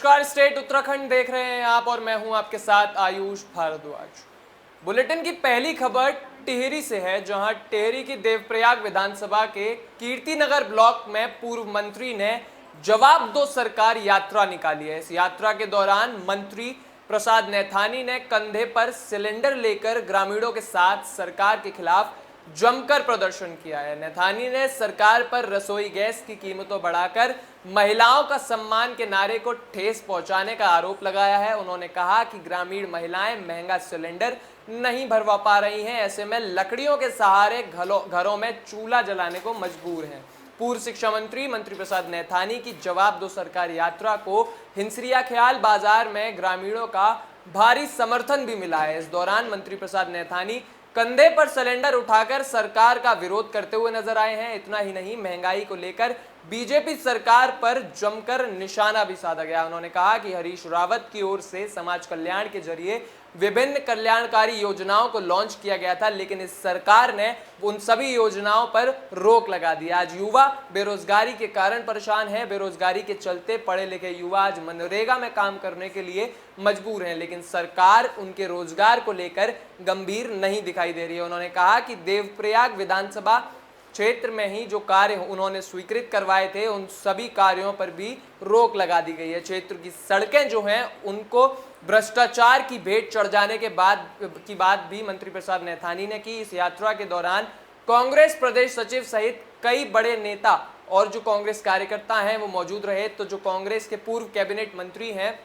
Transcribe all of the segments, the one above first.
नमस्कार, स्टेट उत्तराखंड देख रहे हैं आप और मैं हूं आपके साथ आयुष भारद्वाज। बुलेटिन की पहली खबर टिहरी से है, जहां टिहरी की देवप्रयाग विधानसभा के कीर्तिनगर ब्लॉक में पूर्व मंत्री ने जवाब दो सरकार यात्रा निकाली है। इस यात्रा के दौरान मंत्री प्रसाद नैथानी ने कंधे पर सिलेंडर लेकर ग्रामीणों के साथ सरकार के खिलाफ जमकर प्रदर्शन किया है। नैथानी ने सरकार पर रसोई गैस की कीमतों बढ़ाकर महिलाओं का सम्मान के नारे को ठेस पहुंचाने का आरोप लगाया है। उन्होंने कहा कि ग्रामीण महिलाएं महंगा सिलेंडर नहीं भरवा पा रही हैं, ऐसे में लकड़ियों के सहारे घरों में चूल्हा जलाने को मजबूर हैं। पूर्व शिक्षा मंत्री प्रसाद नैथानी की जवाब दो सरकार यात्रा को हिंसरिया ख्याल बाजार में ग्रामीणों का भारी समर्थन भी मिला है। इस दौरान मंत्री प्रसाद नैथानी कंधे पर सिलेंडर उठाकर सरकार का विरोध करते हुए नजर आए हैं। इतना ही नहीं, महंगाई को लेकर बीजेपी सरकार पर जमकर निशाना भी साधा गया। उन्होंने कहा कि हरीश रावत की ओर से समाज कल्याण के जरिए विभिन्न कल्याणकारी योजनाओं को लॉन्च किया गया था, लेकिन इस सरकार ने उन सभी योजनाओं पर रोक लगा दी। आज युवा बेरोजगारी के कारण परेशान है। बेरोजगारी के चलते पढ़े लिखे युवा आज मनरेगा में काम करने के लिए मजबूर हैं, लेकिन सरकार उनके रोजगार को लेकर गंभीर नहीं दिखाई दे रही है। उन्होंने कहा कि देवप्रयाग विधानसभा क्षेत्र में ही जो कार्य उन्होंने स्वीकृत करवाए थे, उन सभी कार्यों पर भी रोक लगा दी गई है। क्षेत्र की सड़कें जो हैं उनको भ्रष्टाचार की भेंट चढ़ जाने के बाद की बात भी मंत्री प्रसाद नैथानी ने की। इस यात्रा के दौरान कांग्रेस प्रदेश सचिव सहित कई बड़े नेता और जो कांग्रेस कार्यकर्ता हैं वो मौजूद रहे। तो जो कांग्रेस के पूर्व कैबिनेट मंत्री हैं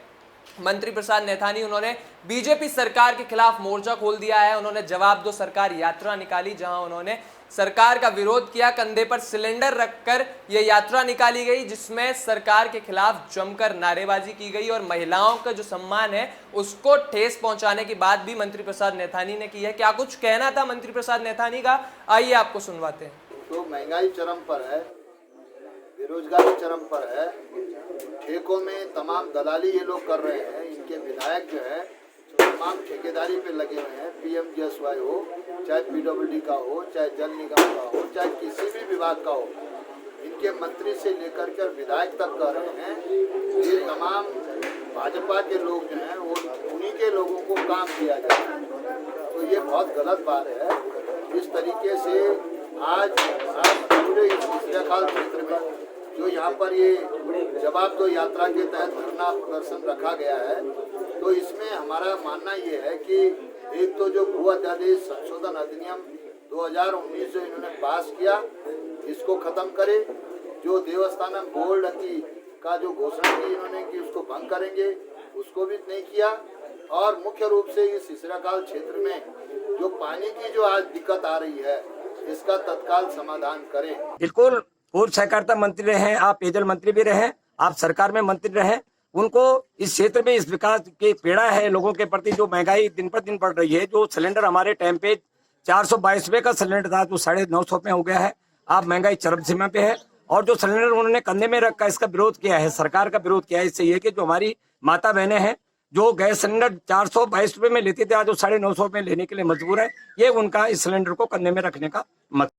मंत्री प्रसाद नैथानी, उन्होंने बीजेपी सरकार के खिलाफ मोर्चा खोल दिया है। उन्होंने जवाब दो सरकार यात्रा निकाली, जहां उन्होंने सरकार का विरोध किया। कंधे पर सिलेंडर रखकर यह यात्रा निकाली गई, जिसमें सरकार के खिलाफ जमकर नारेबाजी की गई और महिलाओं का जो सम्मान है उसको ठेस पहुंचाने की बात भी मंत्री प्रसाद नैथानी ने की है। क्या कुछ कहना था मंत्री प्रसाद नैथानी का, आइए आपको सुनवाते हैं। तो महंगाई चरम पर है, बेरोजगारी चरम पर है, ठेकों में तमाम दलाली ये लोग कर रहे हैं। इनके विधायक जो है तमाम ठेकेदारी पे लगे हुए हैं। पीएमजीएसवाई हो, चाहे पीडब्ल्यूडी का हो, चाहे जल निगम का हो, चाहे किसी भी विभाग का हो, इनके मंत्री से लेकर के विधायक तक कर रहे हैं। ये तमाम भाजपा के लोग जो हैं वो उन्हीं के लोगों को काम दिया जाता है, तो ये बहुत गलत बात है। इस तरीके से आज पूरे इस हिंसरिया क्षेत्र में जो यहाँ पर ये जवाब दो यात्रा के तहत धरना प्रदर्शन रखा गया है, तो इसमें हमारा मानना ये है कि एक तो जो भू अध्यादेश संशोधन अधिनियम 2019 जो इन्होंने पास किया, इसको खत्म करे। जो देवस्थानम बोर्ड का जो घोषणा की इन्होंने कि उसको भंग करेंगे, उसको भी नहीं किया। और मुख्य रूप से इस हिंसरिया क्षेत्र में जो पानी की जो आज दिक्कत आ रही है, इसका तत्काल समाधान करें। बिल्कुल, पूर्व सहकारिता मंत्री रहे, आप पेयजल मंत्री भी रहे, आप सरकार में मंत्री रहे, उनको इस क्षेत्र में इस विकास की पीड़ा है लोगों के प्रति। जो महंगाई दिन पर दिन बढ़ रही है, जो सिलेंडर हमारे टाइम पे 422 रुपए का सिलेंडर था, जो 950 में हो गया है। आप महंगाई चरम सीमा पे है, और जो सिलेंडर उन्होंने कंधे में रखा, इसका विरोध किया है, सरकार का विरोध किया है। इससे ये कि जो हमारी माता बहनें हैं जो गैस सिलेंडर 422 रुपए में लेते थे, आज वो 950 में लेने के लिए मजबूर है। ये उनका इस सिलेंडर को कंधे में रखने का मत।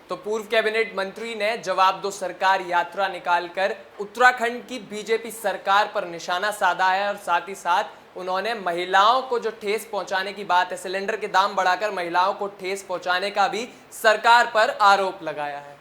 तो पूर्व कैबिनेट मंत्री ने जवाब दो सरकार यात्रा निकालकर उत्तराखंड की बीजेपी सरकार पर निशाना साधा है और साथ ही साथ उन्होंने महिलाओं को जो ठेस पहुंचाने की बात है, सिलेंडर के दाम बढ़ाकर महिलाओं को ठेस पहुंचाने का भी सरकार पर आरोप लगाया है।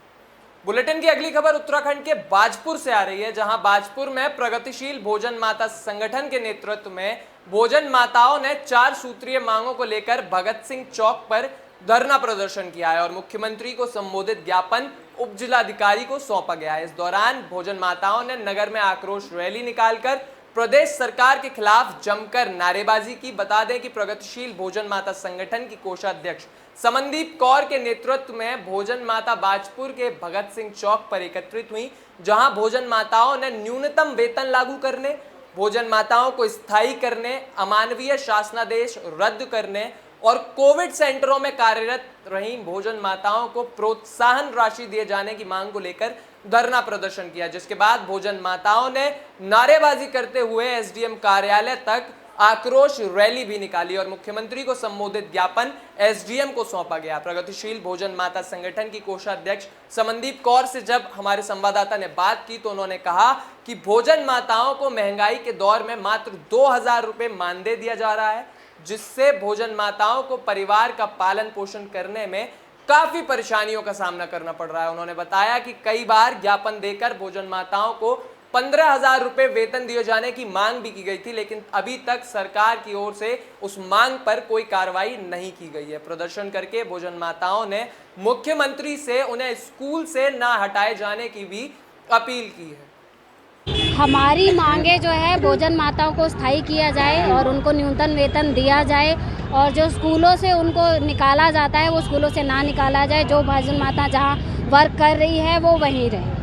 बुलेटिन की अगली खबर उत्तराखंड के बाजपुर से आ रही है, जहां बाजपुर में प्रगतिशील भोजन माता संगठन के नेतृत्व में भोजन माताओं ने 4 सूत्रीय मांगों को लेकर भगत सिंह चौक पर धरना प्रदर्शन किया है और मुख्यमंत्री को संबोधित ज्ञापन उप जिलाधिकारी को सौंपा गया है। इस दौरान भोजन माताओं ने नगर में आक्रोश रैली निकालकर प्रदेश सरकार के खिलाफ जमकर नारेबाजी की। बता दें कि प्रगतिशील भोजन माता संगठन की कोषाध्यक्ष समनदीप कौर के नेतृत्व में भोजन माता बाजपुर के भगत सिंह चौक पर एकत्रित हुई, जहां भोजन माताओं ने न्यूनतम वेतन लागू करने, भोजन माताओं को स्थायी करने, अमानवीय शासनादेश रद्द करने और कोविड सेंटरों में कार्यरत रही भोजन माताओं को प्रोत्साहन राशि दिए जाने की मांग को लेकर धरना प्रदर्शन किया, जिसके बाद भोजन माताओं ने नारेबाजी करते हुए एसडीएम कार्यालय तक आक्रोश रैली भी निकाली और मुख्यमंत्री को संबोधित ज्ञापन एसडीएम को सौंपा गया। प्रगतिशील भोजन माता संगठन की कोषाध्यक्ष समनदीप कौर से जब हमारे संवाददाता ने बात की तो उन्होंने कहा कि भोजन माताओं को महंगाई के दौर में मात्र 2000 रुपये मानदेय दिया जा रहा है, जिससे भोजन माताओं को परिवार का पालन पोषण करने में काफी परेशानियों का सामना करना पड़ रहा है। उन्होंने बताया कि कई बार ज्ञापन देकर भोजन माताओं को 15,000 रुपये वेतन दिए जाने की मांग भी की गई थी, लेकिन अभी तक सरकार की ओर से उस मांग पर कोई कार्रवाई नहीं की गई है। प्रदर्शन करके भोजन माताओं ने मुख्यमंत्री से उन्हें स्कूल से ना हटाए जाने की भी अपील की है। हमारी मांगे जो है भोजन माताओं को स्थायी किया जाए और उनको न्यूनतम वेतन दिया जाए, और जो स्कूलों से उनको निकाला जाता है वो स्कूलों से ना निकाला जाए। जो भोजन माता जहाँ वर्क कर रही है वो वहीं रहे।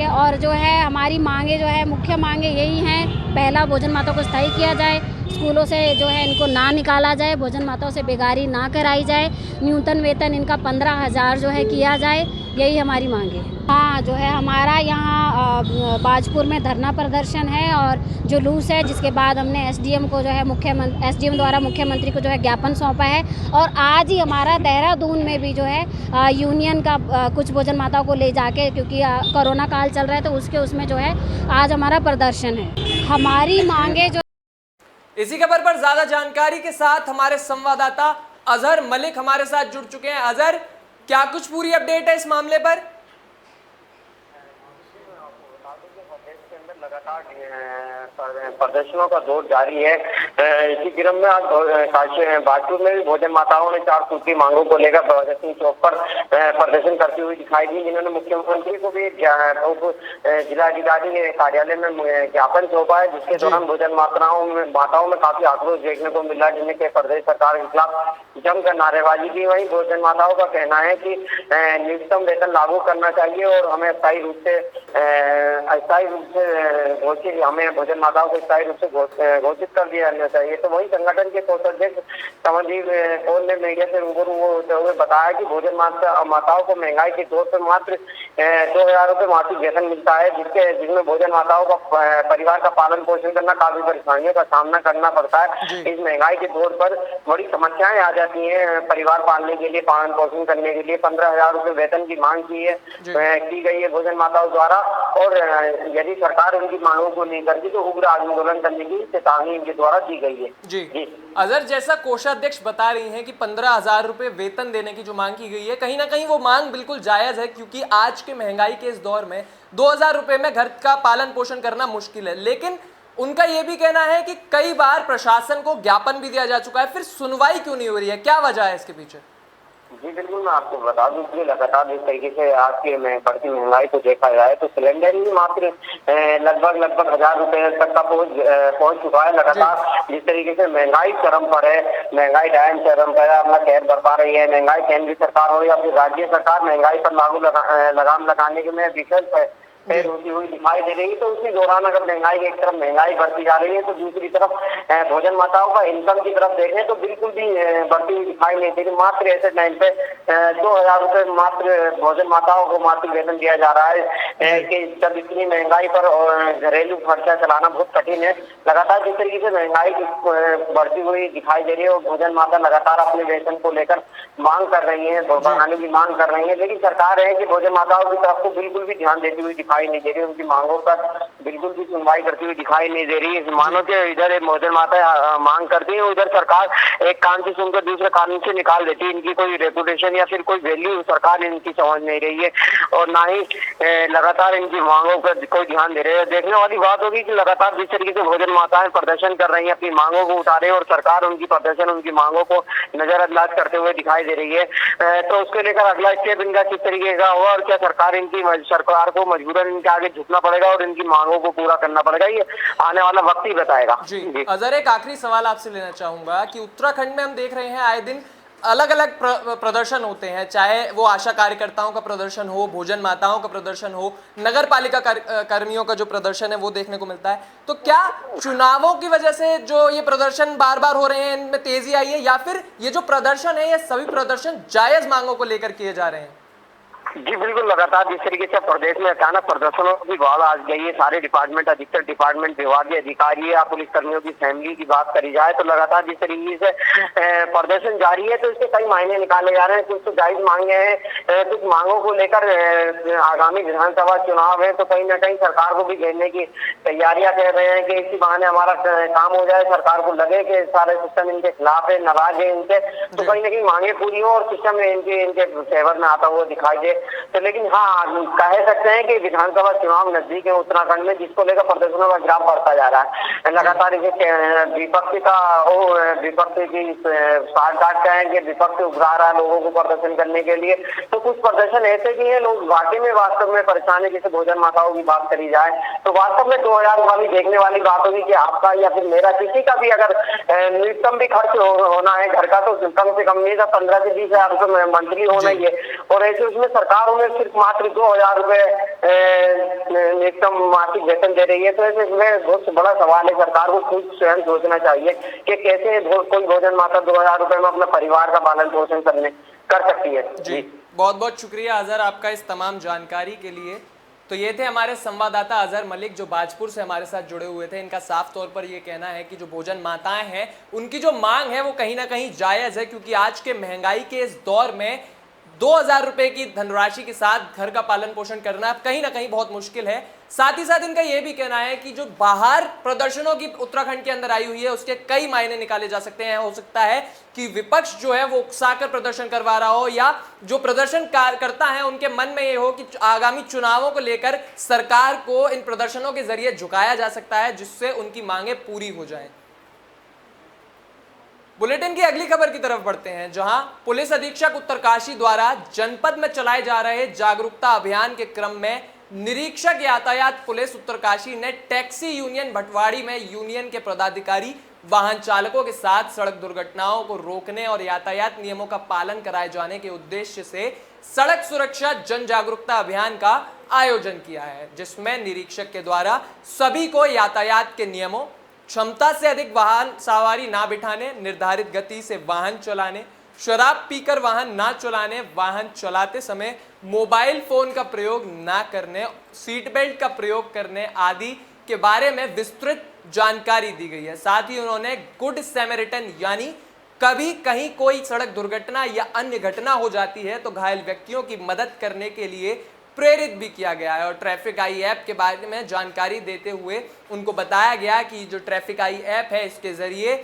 और जो है हमारी मांगे जो है मुख्य मांगे यही हैं। पहला, भोजन माताओं को स्थायी किया जाए, स्कूलों से जो है इनको ना निकाला जाए, भोजन माताओं से बेगारी ना कराई जाए, न्यूनतम वेतन इनका 15,000 जो है किया जाए, यही हमारी मांगे है। हाँ, जो है हमारा यहाँ बाजपुर में धरना प्रदर्शन है और जुलूस है, जिसके बाद हमने एसडीएम को जो है एसडीएम द्वारा मुख्यमंत्री को जो है ज्ञापन सौंपा है। और आज ही हमारा देहरादून में भी जो है यूनियन का कुछ भोजन माताओं को ले जाके, क्योंकि कोरोना काल चल रहा है तो उसमें जो है आज हमारा प्रदर्शन है। हमारी मांगे जो इसी खबर पर ज्यादा जानकारी के साथ हमारे संवाददाता अजहर मलिक हमारे साथ जुड़ चुके हैं। अजहर, क्या कुछ पूरी अपडेट है इस मामले पर? लगातार प्रदर्शनों का दौर जारी है। इसी क्रम में आज बाजपुर में भी भोजन माताओं ने 4 सूत्री मांगों को लेकर प्रदर्शन चौक पर प्रदर्शन करती हुई दिखाई दी, जिन्होंने मुख्यमंत्री को भी जिलाधिकारी ने कार्यालय में ज्ञापन सौंपा है, जिसके दौरान भोजन माताओं में काफी आक्रोश देखने को मिला, जिनके प्रदेश सरकार के खिलाफ जमकर नारेबाजी की। वहीं भोजन माताओं का कहना है कि न्यूनतम वेतन लागू करना चाहिए और हमें अस्थायी रूप से घोषित हमें भोजन माताओं को स्थायी रूप से घोषित कर दिया जाना चाहिए। तो वही संगठन के कोषाध्यक्ष समनदीप कौर ने मीडिया से रूबरू होते हुए बताया कि भोजन माताओं को महंगाई के दौर पर मात्र 2000 रुपये मासिक वेतन मिलता है, जिसमें भोजन माताओं का परिवार का पालन पोषण करना काफी परेशानियों का सामना करना पड़ता है। इस महंगाई के दौर पर बड़ी समस्याएं आ जाती हैं परिवार पालने के लिए, पालन पोषण करने के लिए। 15,000 रुपये वेतन की मांग की गई है भोजन माताओं द्वारा, और यदि सरकार उनकी मांगों को नहीं करती तो उग्र आंदोलन करने की चेतावनी इनके द्वारा दी गई है। जी अजहर, जैसा कोषाध्यक्ष बता रही हैं कि 15,000 रुपये वेतन देने की जो मांग की गई है, कहीं ना कहीं वो मांग बिल्कुल जायज है, क्योंकि आज के महंगाई के इस दौर में 2000 रुपये में घर का पालन पोषण करना मुश्किल है। लेकिन उनका ये भी कहना है कि कई बार प्रशासन को ज्ञापन भी दिया जा चुका है, फिर सुनवाई क्यों नहीं हो रही है? क्या वजह है इसके पीछे? जी बिल्कुल, मैं आपको बता दूं कि लगातार इस तरीके से आज के बढ़ती महंगाई को देखा जाए तो सिलेंडर ही मात्र लगभग 1000 रुपए तक का पहुंच चुका है। लगातार जिस तरीके से महंगाई चरम पर है, महंगाई डायन चरम पर अपना कहर बरपा रही है। महंगाई केंद्रीय सरकार हो या फिर राज्य सरकार महंगाई पर लगाम लगाने के में विफल होती हुई दिखाई दे रही है। तो उसी दौरान अगर महंगाई की एक तरफ महंगाई बढ़ती जा रही है तो दूसरी तरफ भोजन माताओं का इनकम की तरफ देखें तो बिल्कुल भी बढ़ती हुई दिखाई नहीं दे रही। मात्र ऐसे टाइम पे 2000 रुपये मात्र भोजन माताओं को मासिक वेतन दिया जा रहा है कि जब इतनी महंगाई पर घरेलू खर्चा चलाना बहुत कठिन है। लगातार जिस तरीके से महंगाई बढ़ती हुई दिखाई दे रही है और भोजन माता लगातार अपने वेतन को लेकर मांग कर रही है, बढ़ाने की मांग कर रही है, लेकिन सरकार है कि भोजन माताओं की तरफ को बिल्कुल भी ध्यान देती हुई दिखाई नहीं दे रही, उनकी मांगों पर बिल्कुल भी सुनवाई करती हुई दिखाई नहीं दे रही। मानो कि इधर भोजन माता मांग करती है, उधर सरकार एक कान से सुनकर दूसरे कान से निकाल देती है। इनकी कोई रेपुटेशन या फिर कोई वैल्यू सरकार इनकी समझ नहीं रही है और ना ही लगातार इनकी मांगों पर कोई ध्यान दे रहे हैं। देखने वाली बात होगी कि लगातार जिस तरीके से भोजन माताएं प्रदर्शन कर रही है, अपनी मांगों को उठा रहे हैं और सरकार उनकी प्रदर्शन उनकी मांगों को नजरअंदाज करते हुए दिखाई दे रही है, तो उसके लेकर अगला स्टेप इनका किस तरीके का हुआ और क्या सरकार को मजबूरन इनके आगे झुकना पड़ेगा और इनकी मांगों को पूरा करना पड़ेगा, ये आने वाला वक्त ही बताएगा। जी अजहर, एक आखिरी सवाल आपसे लेना चाहूंगा कि उत्तराखंड में हम देख रहे हैं आए दिन अलग अलग प्रदर्शन होते हैं, चाहे वो आशा कार्यकर्ताओं का प्रदर्शन हो, भोजन माताओं का प्रदर्शन हो, नगर पालिका कर्मियों का जो प्रदर्शन है वो देखने को मिलता है। तो क्या चुनावों की वजह से जो ये प्रदर्शन बार बार हो रहे हैं इनमें तेजी आई है, या फिर ये जो प्रदर्शन है ये सभी प्रदर्शन जायज मांगों को लेकर किए जा रहे हैं? जी बिल्कुल, लगातार जिस तरीके से प्रदेश में अचानक प्रदर्शनों की बाढ़ आ गई है, सारे डिपार्टमेंट, अधिकतर डिपार्टमेंट, विभागीय अधिकारी या पुलिस कर्मियों की फैमिली की बात करी जाए तो लगातार जिस तरीके से प्रदर्शन जारी है, तो इसके कई मायने निकाले जा रहे हैं। कुछ तो जायज मांगे हैं, कुछ मांगों को लेकर आगामी विधानसभा चुनाव है तो कहीं ना कहीं सरकार को भी घेरने की तैयारियां कर रहे हैं कि इसी बहाने हमारा काम हो जाए, सरकार को लगे कि सारे सिस्टम इनके खिलाफ है, नाराज है इनसे, तो कहीं ना कहीं मांगे पूरी हो और सिस्टम इनके फेवर में आता हुआ दिखाई दे। तो लेकिन हाँ, कह सकते हैं कि विधानसभा चुनाव नजदीक है उत्तराखंड में, जिसको लेकर प्रदर्शनों का ग्राफ बढ़ता जा रहा है। लगातार विपक्ष की साठ गांठ का है कि विपक्ष उभरा रहा है लोगों को प्रदर्शन करने के लिए। तो कुछ प्रदर्शन ऐसे भी है, लोग वास्तव में परेशान है। जैसे भोजन माताओं की बात करी जाए तो वास्तव में 2000 वाली देखने वाली बात होगी कि आपका या फिर मेरा, किसी का भी अगर न्यूनतम भी खर्च होना है घर का, तो कम से कम नहीं तो 15 से 20 हजार रुपये मंथली होना ही है। और ऐसे उसमें सरकार उन्हें सिर्फ मात्र 2000 रुपये न्यूनतम मासिक वेतन दे रही है। तो ऐसे में बहुत बड़ा सवाल है, सरकार को खुद स्वयं सोचना चाहिए कि कैसे कोई भोजन माता 2000 रुपये में अपने परिवार का पालन पोषण कर सकती है। जी बहुत बहुत शुक्रिया अजहर आपका इस तमाम जानकारी के लिए। तो ये थे हमारे संवाददाता अजहर मलिक जो बाजपुर से हमारे साथ जुड़े हुए थे। इनका साफ तौर पर ये कहना है कि जो भोजन माताएं हैं उनकी जो मांग है वो कहीं ना कहीं जायज़ है, क्योंकि आज के महंगाई के इस दौर में 2000 रुपए की धनराशि के साथ घर का पालन पोषण करना कहीं ना कहीं बहुत मुश्किल है। साथ ही साथ इनका यह भी कहना है कि जो बाहर प्रदर्शनों की उत्तराखंड के अंदर आई हुई है उसके कई मायने निकाले जा सकते हैं। हो सकता है कि विपक्ष जो है वो उकसाकर प्रदर्शन करवा रहा हो, या जो प्रदर्शन करता है उनके मन में ये हो कि आगामी चुनावों को लेकर सरकार को इन प्रदर्शनों के जरिए झुकाया जा सकता है, जिससे उनकी मांगे पूरी हो जाएं। बुलेटिन की अगली खबर की तरफ बढ़ते हैं, जहां पुलिस अधीक्षक उत्तरकाशी द्वारा जनपद में चलाए जा रहे जागरूकता अभियान के क्रम में निरीक्षक यातायात पुलिस उत्तरकाशी ने टैक्सी यूनियन भटवाड़ी में यूनियन के पदाधिकारी वाहन चालकों के साथ सड़क दुर्घटनाओं को रोकने और यातायात नियमों का पालन कराए जाने के उद्देश्य से सड़क सुरक्षा जन जागरूकता अभियान का आयोजन किया है, जिसमें निरीक्षक के द्वारा सभी को यातायात के नियमों, क्षमता से अधिक वाहन सवारी ना बिठाने, निर्धारित गति से वाहन चलाने, शराब पीकर वाहन ना चलाने, वाहन चलाते समय मोबाइल फोन का प्रयोग ना करने, सीट बेल्ट का प्रयोग करने आदि के बारे में विस्तृत जानकारी दी गई है। साथ ही उन्होंने गुड सैमरिटन यानी कभी कहीं कोई सड़क दुर्घटना या अन्य घटना हो जाती है तो घायल व्यक्तियों की मदद करने के लिए प्रेरित भी किया गया है। और ट्रैफिक आई ऐप के बारे में जानकारी देते हुए उनको बताया गया कि जो ट्रैफिक आई ऐप है इसके जरिए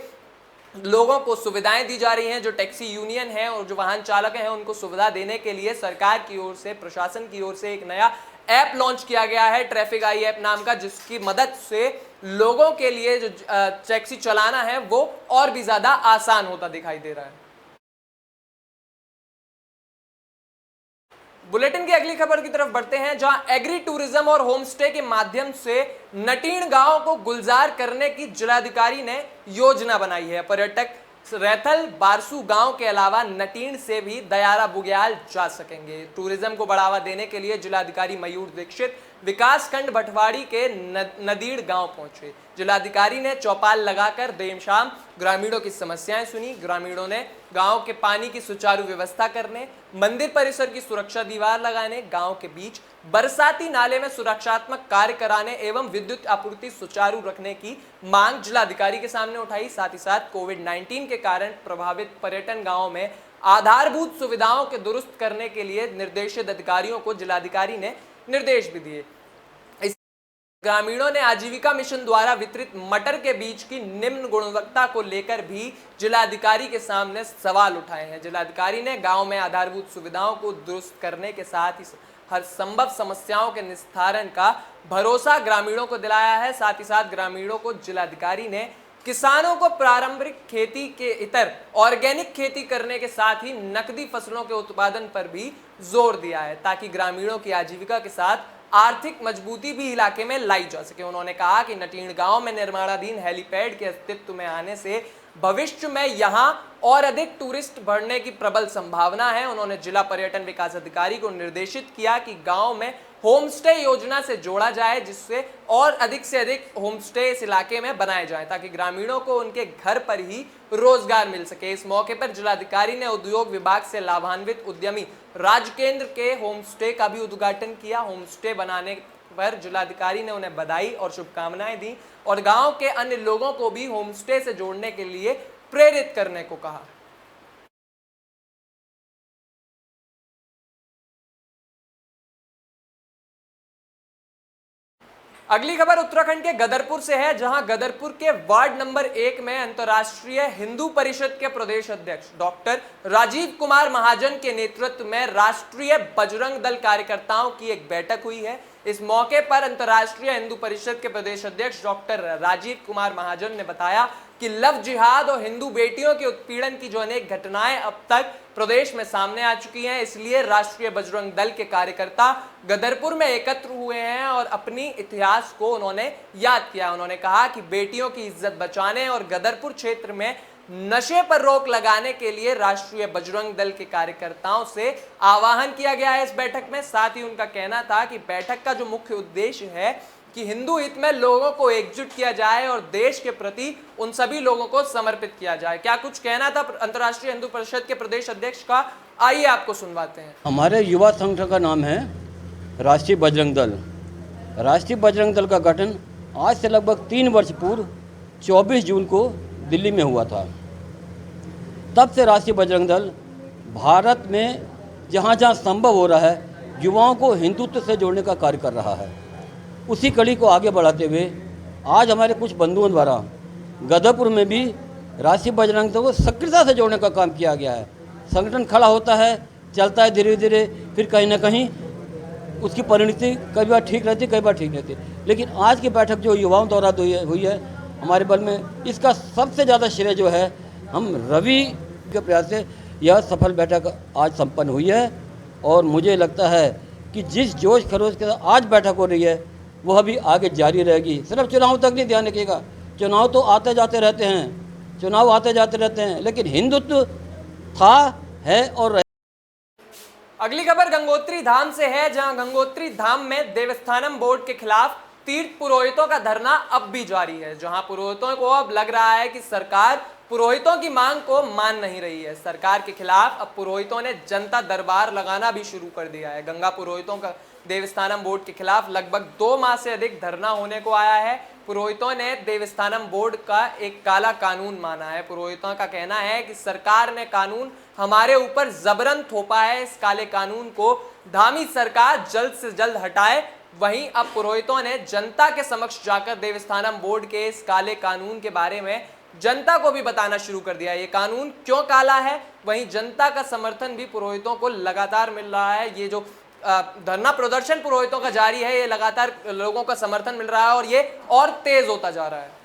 लोगों को सुविधाएं दी जा रही हैं। जो टैक्सी यूनियन है और जो वाहन चालक हैं उनको सुविधा देने के लिए सरकार की ओर से, प्रशासन की ओर से एक नया ऐप लॉन्च किया गया है, ट्रैफिक आई ऐप नाम का, जिसकी मदद से लोगों के लिए जो टैक्सी चलाना है वो और भी ज्यादा आसान होता दिखाई दे रहा है। बुलेटिन की अगली खबर की तरफ बढ़ते हैं, जहां एग्री टूरिज्म और होम स्टे के माध्यम से नटीण गांव को गुलजार करने की जिलाधिकारी ने योजना बनाई है। पर्यटक रैथल बारसू गांव के अलावा नटीण से भी दयारा बुग्याल जा सकेंगे। टूरिज्म को बढ़ावा देने के लिए जिलाधिकारी मयूर दीक्षित विकास खंड भटवाड़ी के नदीड़ गांव पहुंचे। जिलाधिकारी ने चौपाल लगाकर देर शाम ग्रामीणों की समस्याएं सुनी। ग्रामीणों ने गांव के पानी की सुचारू व्यवस्था करने, मंदिर परिसर की सुरक्षा दीवार लगाने, गांव के बीच बरसाती नाले में सुरक्षात्मक कार्य कराने एवं विद्युत आपूर्ति सुचारू रखने की मांग जिलाधिकारी के सामने उठाई। साथ ही साथ कोविड-19 के कारण प्रभावित पर्यटन गांवों में आधारभूत सुविधाओं के दुरुस्त करने के लिए निर्देशित अधिकारियों को जिलाधिकारी ने निर्देश भी दिए। ग्रामीणों ने आजीविका मिशन द्वारा वितरित मटर के बीज की निम्न गुणवत्ता को लेकर भी जिलाधिकारी के सामने सवाल उठाए हैं। जिलाधिकारी ने गांव में आधारभूत सुविधाओं को दुरुस्त करने के साथ ही हर संभव समस्याओं के निस्तारण का भरोसा ग्रामीणों को दिलाया है। साथ ही साथ ग्रामीणों को जिलाधिकारी ने किसानों को पारंपरिक खेती के इतर ऑर्गेनिक खेती करने के साथ ही नकदी फसलों के उत्पादन पर भी जोर दिया है, ताकि ग्रामीणों की आजीविका के साथ आर्थिक मजबूती भी इलाके में लाई जा सके। उन्होंने कहा कि नटीण गांव में निर्माणाधीन हेलीपैड के अस्तित्व में आने से भविष्य में यहाँ और अधिक टूरिस्ट बढ़ने की प्रबल संभावना है। उन्होंने जिला पर्यटन विकास अधिकारी को निर्देशित किया कि गांव में होम स्टे योजना से जोड़ा जाए, जिससे और अधिक से अधिक होम स्टे इस इलाके में बनाए जाएं ताकि ग्रामीणों को उनके घर पर ही रोजगार मिल सके। इस मौके पर जिलाधिकारी ने उद्योग विभाग से लाभान्वित उद्यमी राजकेंद्र के होम स्टे का भी उद्घाटन किया। होम स्टे बनाने पर जिलाधिकारी ने उन्हें बधाई और शुभकामनाएं दी और गांव के अन्य लोगों को भी होम स्टे से जोड़ने के लिए प्रेरित करने को कहा। अगली खबर उत्तराखंड के गदरपुर से है, जहां गदरपुर के वार्ड नंबर 1 में अंतर्राष्ट्रीय हिंदू परिषद के प्रदेश अध्यक्ष डॉक्टर राजीव कुमार महाजन के नेतृत्व में राष्ट्रीय बजरंग दल कार्यकर्ताओं की एक बैठक हुई है। इस मौके पर अंतर्राष्ट्रीय हिंदू परिषद के प्रदेश अध्यक्ष डॉक्टर राजीव कुमार महाजन ने बताया कि लव जिहाद और हिंदू बेटियों के उत्पीड़न की जो अनेक घटनाएं अब तक प्रदेश में सामने आ चुकी हैं, इसलिए राष्ट्रीय बजरंग दल के कार्यकर्ता गदरपुर में एकत्र हुए हैं और अपनी इतिहास को उन्होंने याद किया। उन्होंने कहा कि बेटियों की इज्जत बचाने और गदरपुर क्षेत्र में नशे पर रोक लगाने के लिए राष्ट्रीय बजरंग दल के कार्यकर्ताओं से आह्वान किया गया है इस बैठक में। साथ ही उनका कहना था कि बैठक का जो मुख्य उद्देश्य है कि हिंदू हित में लोगों को एकजुट किया जाए और देश के प्रति उन सभी लोगों को समर्पित किया जाए। क्या कुछ कहना था अंतर्राष्ट्रीय हिंदू परिषद के प्रदेश अध्यक्ष का, आइए आपको सुनवाते हैं। हमारे युवा संगठन का नाम है राष्ट्रीय बजरंग दल। राष्ट्रीय बजरंग दल का गठन आज से लगभग 3 वर्ष पूर्व 24 जून को दिल्ली में हुआ था। तब से राष्ट्रीय बजरंग दल भारत में जहाँ जहाँ संभव हो रहा है युवाओं को हिंदुत्व से जोड़ने का कार्य कर रहा है। उसी कड़ी को आगे बढ़ाते हुए आज हमारे कुछ बंधुओं द्वारा गदरपुर में भी राष्ट्रीय बजरंग दल को सक्रियता से जोड़ने का काम किया गया है। संगठन खड़ा होता है, चलता है धीरे धीरे, फिर कहीं ना कहीं उसकी परिणति कई बार ठीक रहती, कई बार ठीक नहीं रहती। लेकिन आज की बैठक जो युवाओं द्वारा हुई है हमारे बल में, इसका सबसे ज़्यादा श्रेय जो है हम रवि के प्रयास से यह सफल बैठक आज संपन्न हुई है। और मुझे लगता है कि जिस जोश खरोश के साथ आज बैठक हो रही है वह भी आगे जारी रहेगी। सिर्फ चुनाव तक नहीं ध्यान रखिएगा, चुनाव तो आते जाते रहते हैं, चुनाव आते जाते रहते हैं, लेकिन हिंदुत्व था, है और रहे। अगली खबर गंगोत्री धाम से है, जहां गंगोत्री धाम में देवस्थानम बोर्ड के खिलाफ तीर्थ पुरोहितों का धरना अब भी जारी है। जहां पुरोहितों को अब लग रहा है कि सरकार पुरोहितों की मांग को मान नहीं रही है। सरकार के खिलाफ अब पुरोहितों ने जनता दरबार लगाना भी शुरू कर दिया है। गंगा पुरोहितों का देवस्थानम बोर्ड के खिलाफ लगभग 2 माह से अधिक धरना होने को आया है। पुरोहितों ने देवस्थानम बोर्ड का एक काला कानून माना है। पुरोहितों का कहना है कि सरकार ने कानून हमारे ऊपर जबरन थोपा है। इस काले कानून को धामी सरकार जल्द से जल्द हटाए। वहीं अब पुरोहितों ने जनता के समक्ष जाकर देवस्थानम बोर्ड के इस काले कानून के बारे में जनता को भी बताना शुरू कर दिया। ये कानून क्यों काला है, वहीं जनता का समर्थन भी पुरोहितों को लगातार मिल रहा है। ये जो धरना प्रदर्शन पुरोहितों का जारी है, ये लगातार लोगों का समर्थन मिल रहा है और ये और तेज होता जा रहा है।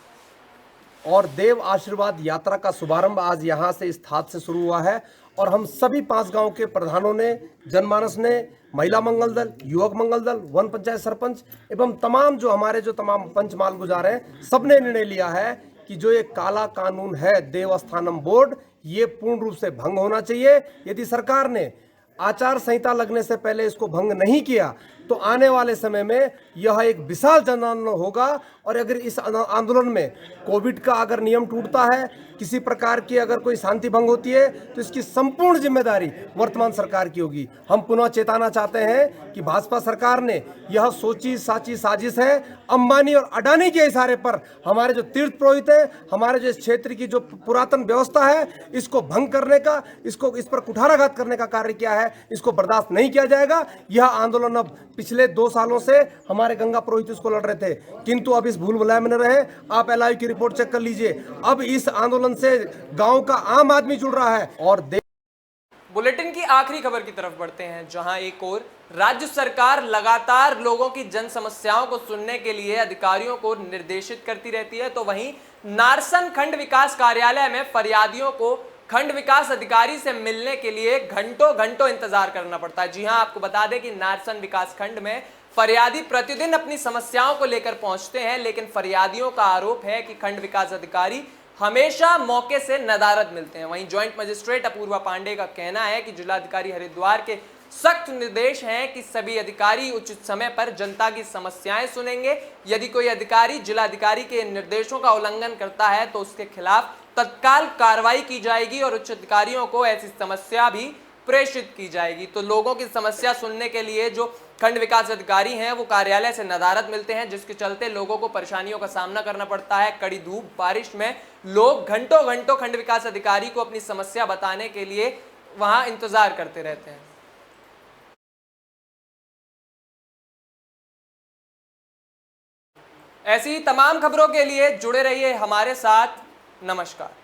और देव आशीर्वाद यात्रा का शुभारंभ आज यहाँ से इस थाट से शुरू हुआ है और हम सभी 5 गांव के प्रधानों ने, जनमानस ने, महिला मंगल दल, युवक मंगल दल, वन पंचायत सरपंच एवं तमाम जो हमारे जो तमाम पंच माल गुजार हैं, सबने निर्णय लिया है कि जो ये काला कानून है देवस्थानम बोर्ड, ये पूर्ण रूप से भंग होना चाहिए। यदि सरकार ने आचार संहिता लगने से पहले इसको भंग नहीं किया तो आने वाले समय में यह एक विशाल जन आंदोलन होगा। और अगर इस आंदोलन में कोविड का अगर नियम टूटता है, किसी प्रकार की अगर कोई शांति भंग होती है, तो इसकी संपूर्ण जिम्मेदारी वर्तमान सरकार की होगी। हम पुनः चेताना चाहते हैं कि भाजपा सरकार ने यह सोची साची साजिश है। अंबानी और अडानी के इशारे पर हमारे जो तीर्थ पुरोहित है, हमारे जो इस क्षेत्र की जो पुरातन व्यवस्था है, इसको भंग करने का, इसको इस पर कुठाराघात करने का कार्य किया है। इसको बर्दाश्त नहीं किया जाएगा। यह आंदोलन अब पिछले 2 सालों से हमारे गंगा पुरोहित इसको लड़ रहे थे, किंतु अब इस भूल भुलाए में न रहे। आप LIV की रिपोर्ट चेक कर लीजिए। अब इस आंदोलन से गांव का आम आदमी जुड़ रहा है। और बुलेटिन की आखिरी खबर की तरफ बढ़ते हैं, जहां एक और राज्य सरकार लगातार लोगों की जन समस्याओं को सुनने के लिए अधिकारियों को निर्देशित करती रहती है, तो वहीं नारसन खंड विकास कार्यालय में फरियादियों को खंड विकास अधिकारी से मिलने के लिए घंटों घंटों इंतजार करना पड़ता है। जी हां, आपको बता दें कि नारसन विकास खंड में फरियादी प्रतिदिन अपनी समस्याओं को लेकर पहुंचते हैं, लेकिन फरियादियों का आरोप है कि खंड विकास अधिकारी हमेशा मौके से नदारद मिलते हैं। वहीं ज्वाइंट मजिस्ट्रेट अपूर्वा पांडे का कहना है कि जिलाधिकारी हरिद्वार के सख्त निर्देश हैं कि सभी अधिकारी उचित समय पर जनता की समस्याएं सुनेंगे। यदि कोई अधिकारी जिलाधिकारी के निर्देशों का उल्लंघन करता है तो उसके खिलाफ तत्काल कार्रवाई की जाएगी और उच्च अधिकारियों को ऐसी समस्या भी प्रेषित की जाएगी। तो लोगों की समस्या सुनने के लिए जो खंड विकास अधिकारी हैं वो कार्यालय से नदारद मिलते हैं, जिसके चलते लोगों को परेशानियों का सामना करना पड़ता है। कड़ी धूप बारिश में लोग घंटों घंटों खंड विकास अधिकारी को अपनी समस्या बताने के लिए वहां इंतजार करते रहते हैं। ऐसी तमाम खबरों के लिए जुड़े रहिए हमारे साथ। नमस्कार।